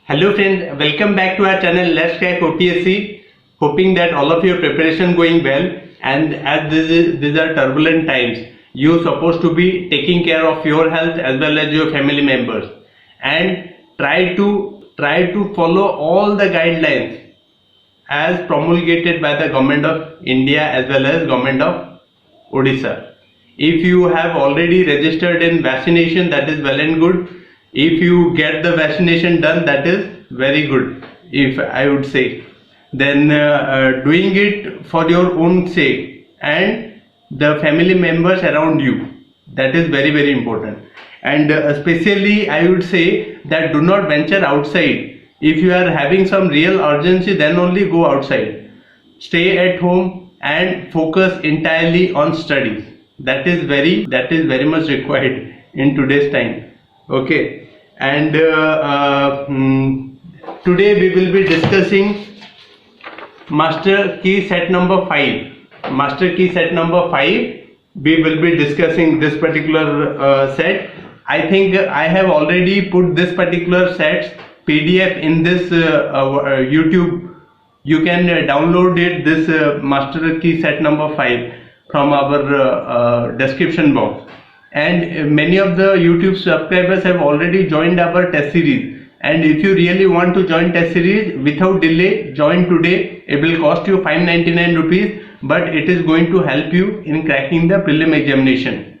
Hello friends, welcome back to our channel Let's Crack OPSC. Hoping that all of your preparation going well, and as these are turbulent times, you supposed to be taking care of your health as well as your family members, and try to follow all the guidelines as promulgated by the government of India as well as government of Odisha. If you have already registered in vaccination, that is well and good. If you get the vaccination done, that is very good, if I would say. Then doing it for your own sake and the family members around you, that is very very important. And especially I would say that do not venture outside. If you are having some real urgency, then only go outside. Stay at home and focus entirely on studies. That is very much required in today's time. Okay. And today we will be discussing master key set number 5. Master key set number 5, we will be discussing this particular set. I think I have already put this particular set's PDF in this YouTube. You can download it, this master key set number 5 from our description box. And many of the YouTube subscribers have already joined our test series. And if you really want to join test series, without delay, join today. It will cost you 599 rupees, but it is going to help you in cracking the prelim examination.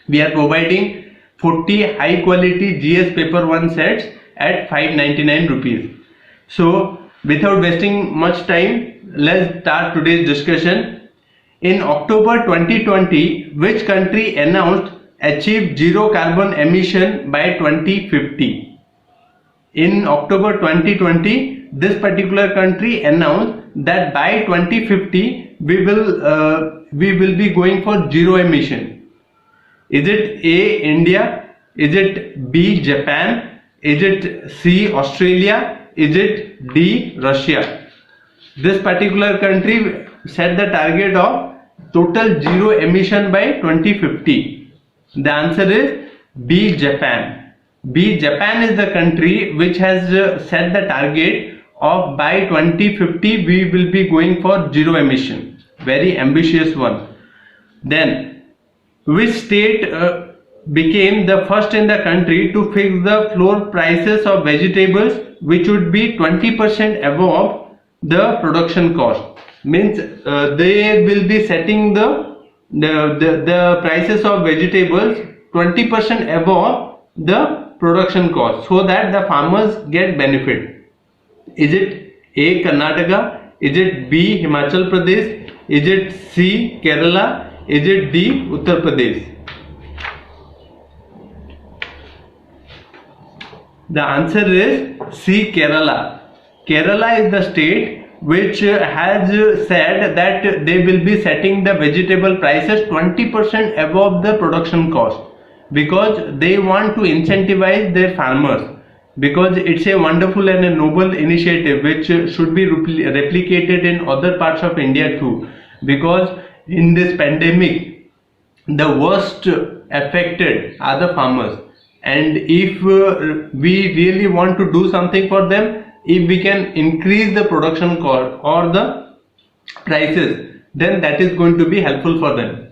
We are providing 40 high quality GS paper 1 sets at 599 rupees. So without wasting much time, let's start today's discussion. In October 2020, which country announced achieve zero carbon emission by 2050? In October 2020, this particular country announced that by 2050 we will be going for zero emission. Is it A, India? Is it B, Japan? Is it C, Australia? Is it D, Russia? This particular country set the target of total zero emission by 2050. The answer is B, Japan. B, Japan is the country which has set the target of by 2050 we will be going for zero emission. Very ambitious one. Then, which state became the first in the country to fix the floor prices of vegetables which would be 20% above the production cost? Means they will be setting the prices of vegetables 20% above the production cost, so that the farmers get benefit. Is it A, Karnataka? Is it B, Himachal Pradesh? Is it C, Kerala? Is it D, Uttar Pradesh? The answer is C, Kerala. Kerala is the state which has said that they will be setting the vegetable prices 20% above the production cost, because they want to incentivize their farmers, because it's a wonderful and a noble initiative which should be replicated in other parts of India too, because in this pandemic the worst affected are the farmers, and if we really want to do something for them, if we can increase the production cost or the prices, then that is going to be helpful for them.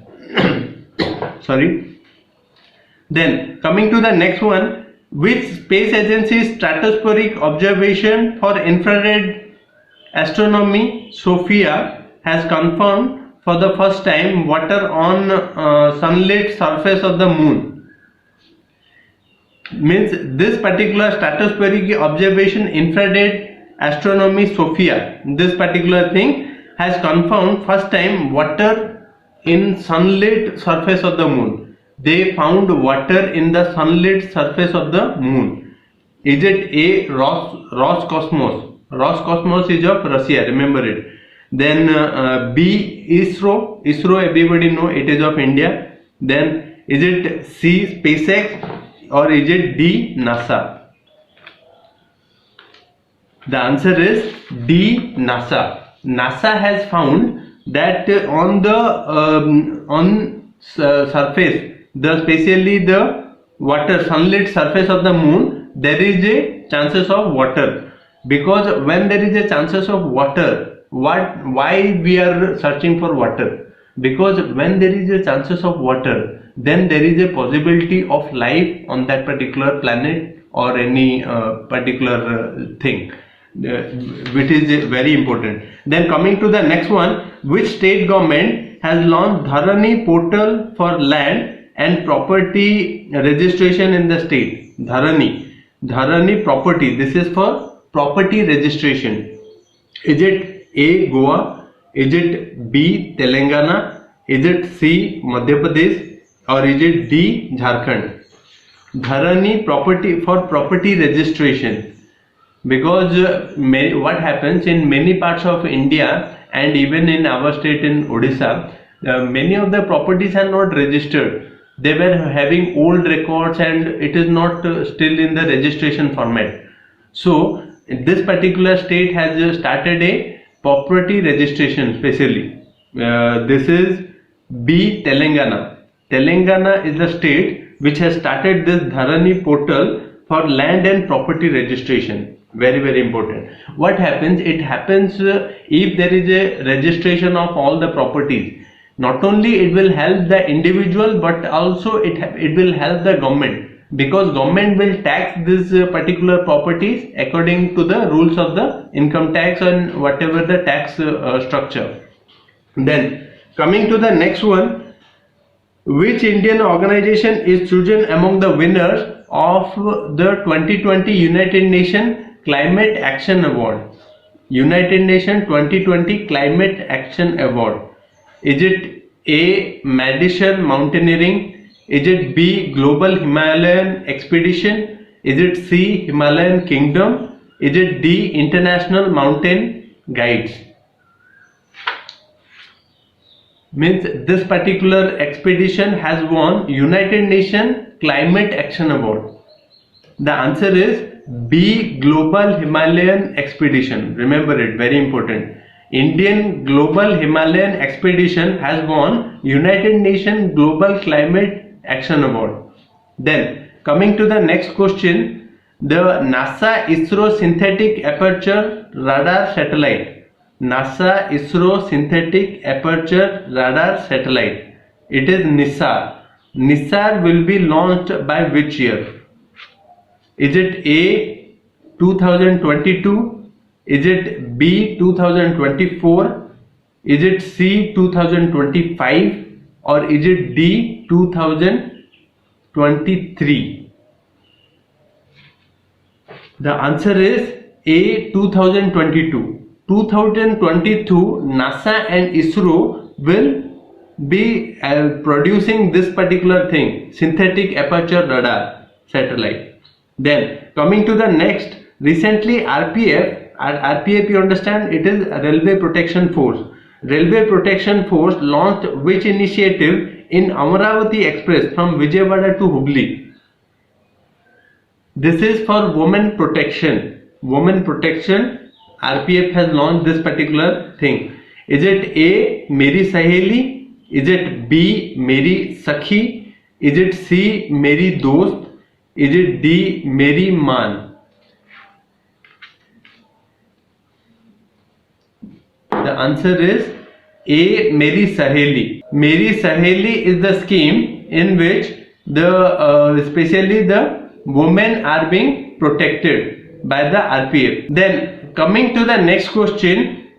Sorry. Then coming to the next one, which space agency's stratospheric observation for infrared astronomy SOFIA has confirmed for the first time water on sunlit surface of the moon? Means this particular stratospheric observation infrared astronomy SOFIA, this particular thing has confirmed first time water in sunlit surface of the moon. They found water in the sunlit surface of the moon. Is it A, Roscosmos? Roscosmos is of Russia, remember it. Then B, ISRO. ISRO, everybody know it is of India. Then is it C, SpaceX? Or is it D, NASA? The answer is D, NASA. NASA has found that on the surface, especially the water sunlit surface of the moon, there is a chances of water, because when there is a chances of water, why we are searching for water? Because when there is a chances of water, then there is a possibility of life on that particular planet or any particular thing, which is very important. Then coming to the next one, which state government has launched Dharani portal for land and property registration in the state? Dharani property, this is for property registration. Is it A, Goa? Is it B, Telangana? Is it C, Madhya Pradesh? Or is it D, Jharkhand? Dharani property for property registration. Because what happens in many parts of India and even in our state in Odisha, many of the properties are not registered. They were having old records and it is not still in the registration format. So this particular state has started a property registration specially. This is B, Telangana. Telangana is the state which has started this Dharani portal for land and property registration. Very, very important. What happens? It happens if there is a registration of all the properties. Not only it will help the individual, but also it will help the government, because government will tax these particular properties according to the rules of the income tax and whatever the tax structure. Then coming to the next one, which Indian organization is chosen among the winners of the 2020 United Nations Climate Action Award? United Nations 2020 Climate Action Award. Is it A, Madison Mountaineering? Is it B, Global Himalayan Expedition? Is it C, Himalayan Kingdom? Is it D, International Mountain Guides? Means this particular expedition has won United Nations Climate Action Award. The answer is B, Global Himalayan Expedition. Remember it, very important. Indian Global Himalayan Expedition has won United Nations Global Climate Action Award. Then coming to the next question, the NASA ISRO Synthetic Aperture Radar Satellite. NASA ISRO Synthetic Aperture Radar Satellite. It is NISAR. NISAR will be launched by which year? Is it A, 2022? Is it B, 2024? Is it C, 2025? Or is it D, 2023? The answer is A, 2022. 2022, NASA and ISRO will be producing this particular thing, synthetic aperture radar satellite. Then coming to the next, recently RPF, you understand, it is Railway Protection Force. Railway Protection Force launched which initiative in Amaravati Express from Vijayawada to Hubli? This is for women protection. Women protection, RPF has launched this particular thing. Is it A, Meri Saheli? Is it B, Meri Sakhi? Is it C, Meri Dost? Is it D, Meri Man? The answer is A, Meri Saheli. Meri Saheli is the scheme in which especially the women are being protected by the RPF. Then coming to the next question,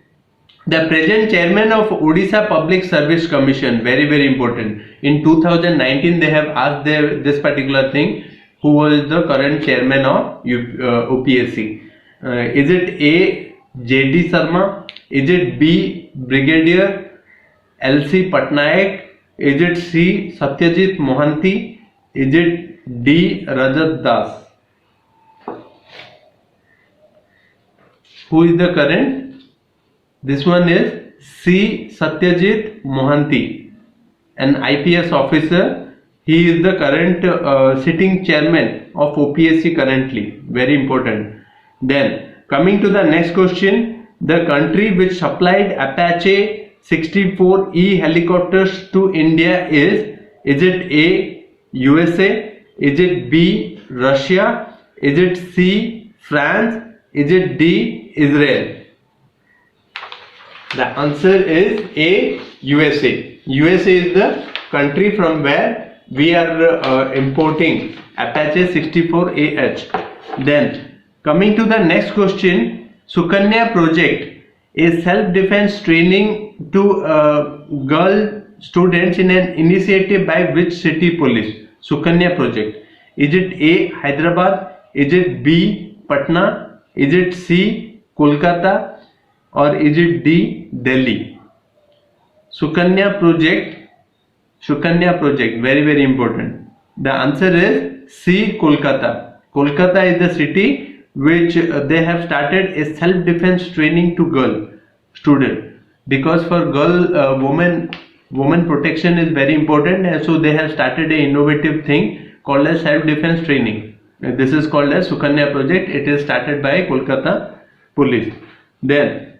the present chairman of Odisha Public Service Commission, very, very important. In 2019 they have asked this particular thing, who was the current chairman of OPSC. Is it A, J.D. Sharma? Is it B, Brigadier L.C. Patnaik? Is it C, Satyajit Mohanty? Is it D, Rajat Das? Who is the current? This one is C, Satyajit Mohanty, an IPS officer. He is the current sitting chairman of OPSC currently. Very important. Then coming to the next question, the country which supplied Apache 64E helicopters to India is it A, USA? Is it B, Russia? Is it C, France? Is it D, Israel? The answer is A, USA. USA is the country from where we are importing Apache 64AH. Then coming to the next question, Sukanya project is self-defense training to girl students in an initiative by which city police? Sukanya project. Is it A, Hyderabad? Is it B, Patna? Is it C, Kolkata? Or is it D, Delhi? Sukanya project, very very important. The answer is C, Kolkata. Kolkata is the city which they have started a self-defense training to girl student, because for girl woman protection is very important, and so they have started a innovative thing called as self-defense training. This is called as Sukanya project. It is started by Kolkata police. Then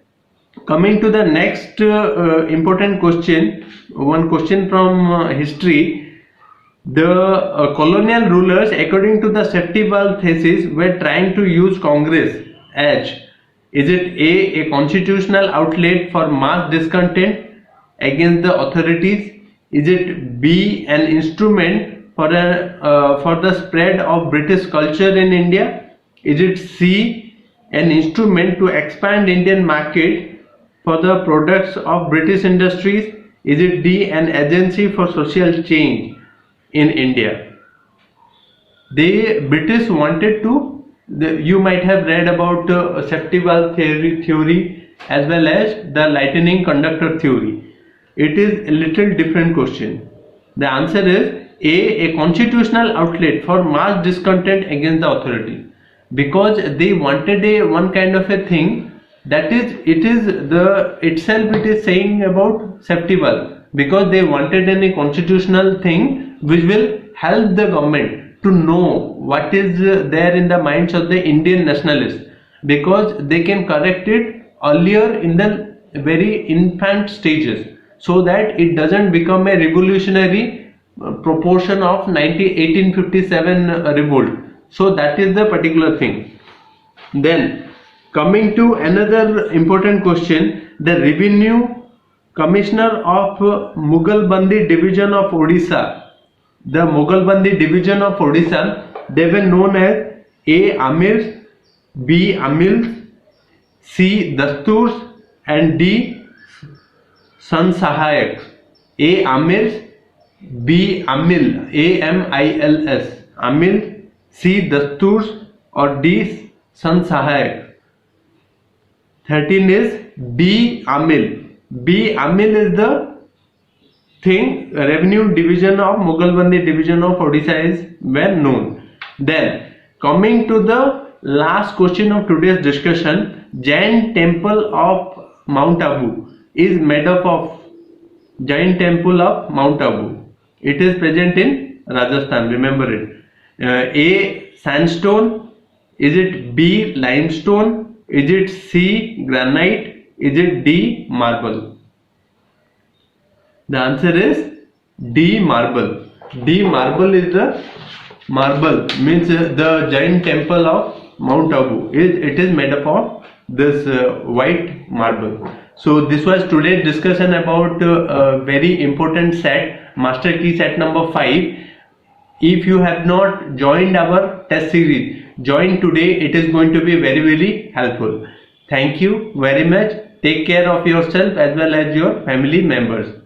coming to the next important question, one question from history. The colonial rulers, according to the safety valve thesis, were trying to use Congress as, is it A, constitutional outlet for mass discontent against the authorities? Is it B, an instrument for the spread of British culture in India? Is it C, an instrument to expand Indian market for the products of British industries? Is it D, an agency for social change in India? The British wanted to, you might have read about safety valve theory as well as the lightning conductor theory. It is a little different question. The answer is A, constitutional outlet for mass discontent against the authority, because they wanted one kind of a thing, that is, it is saying about safety valve, because they wanted any constitutional thing which will help the government to know what is there in the minds of the Indian nationalists, because they can correct it earlier in the very infant stages, so that it doesn't become a revolutionary proportion of 1857 revolt. So that is the particular thing. Then coming to another important question, the revenue commissioner of Mughalbandi division of Odisha, the Mughalbandi division of Odisha, they were known as A, Amirs, B, Amils, C, Dasturs, and D, Sansahayak. A, Amirs, B, Amil, AMILS, Amil, C, Dasturs, or D, Sansahayak. 13 is B, Amil. B, Amil is the thing, revenue division of Mughalbandi division of Odisha is well known. Then coming to the last question of today's discussion, Jain temple of Mount Abu is made up of, Jain temple of Mount Abu. It is present in Rajasthan, remember it. A, sandstone. Is it B, limestone? Is it C, granite? Is it D, marble? The answer is D, marble. D, marble is the marble, means the Jain temple of Mount Abu. It is made up of this white marble. So this was today's discussion about a very important set, Master Key set number 5. If you have not joined our test series, join today. It is going to be very very helpful. Thank you very much. Take care of yourself as well as your family members.